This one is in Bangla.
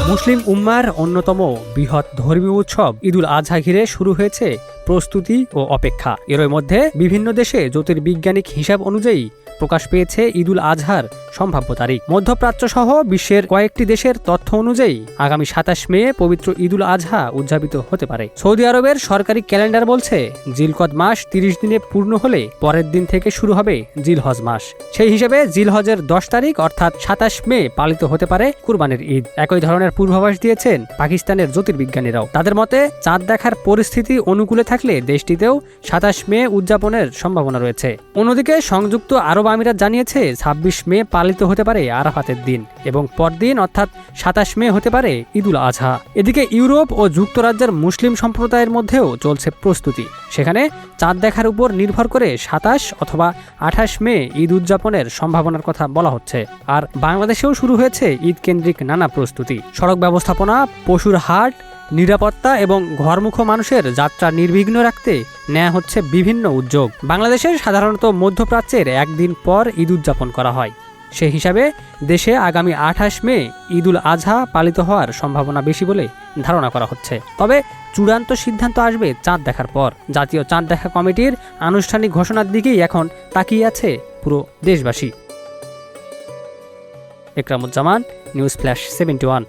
মুসলিম উম্মার অন্যতম বৃহৎ ধর্মীয় উৎসব ঈদুল আজহা ঘিরে শুরু হয়েছে প্রস্তুতি ও অপেক্ষা। এর মধ্যে বিভিন্ন দেশে জ্যোতির্বিজ্ঞানিক হিসাব অনুযায়ী প্রকাশ পেয়েছে ঈদুল আজহার সম্ভাব্য তারিখ। মধ্যপ্রাচ্য সহ বিশ্বের কয়েকটি দেশের তথ্য অনুযায়ী আগামী ২৭ মে পবিত্র ঈদুল আজহা উদযাপিত হতে পারে। সৌদি আরবের সরকারি ক্যালেন্ডার বলছে জিলকদ মাস ৩০ দিনে পূর্ণ হলে পরের দিন থেকে শুরু হবে জিলহজ মাস। সেই হিসেবে জিলহজের ১০ তারিখ অর্থাৎ ২৭ মে পালিত হতে পারে কুরবানির ঈদ। একই ধরনের পূর্বাভাস দিয়েছেন পাকিস্তানের জ্যোতির্বিজ্ঞানীরাও। তাদের মতে চাঁদ দেখার পরিস্থিতি অনুকূলে থাকলে দেশটিতেও ২৭ মে উদযাপনের সম্ভাবনা রয়েছে। অন্যদিকে সংযুক্ত আরব আমিরাত জানিয়েছে ২৬ মে পালিত হতে পারে আরাফাতের দিন এবং পরদিন অর্থাৎ ২৭ মে হতে পারে ঈদুল আজহা। এদিকে ইউরোপ ও যুক্তরাজ্যের মুসলিম সম্প্রদায়ের মধ্যেও চলছে প্রস্তুতি। সেখানে চাঁদ দেখার উপর নির্ভর করে ২৭ অথবা ২৮ মে ঈদ উদযাপনের সম্ভাবনার কথা বলা হচ্ছে। আর বাংলাদেশেও শুরু হয়েছে ঈদ কেন্দ্রিক নানা প্রস্তুতি। সড়ক ব্যবস্থাপনা, পশুর হাট, নিরাপত্তা এবং ঘরমুখ মানুষের যাত্রা নির্বিঘ্ন রাখতে নেওয়া হচ্ছে বিভিন্ন উদ্যোগ। বাংলাদেশে সাধারণত মধ্যপ্রাচ্যের একদিন পর ঈদ উদযাপন করা হয়। সেই হিসাবে দেশে আগামী ২৮ মে ঈদুল আজহা পালিত হওয়ার সম্ভাবনা বেশি বলে ধারণা করা হচ্ছে। তবে চূড়ান্ত সিদ্ধান্ত আসবে চাঁদ দেখার পর। জাতীয় চাঁদ দেখা কমিটির আনুষ্ঠানিক ঘোষণার দিকেই এখন তাকিয়ে আছে পুরো দেশবাসী। Ekramuzzaman, news flash 71।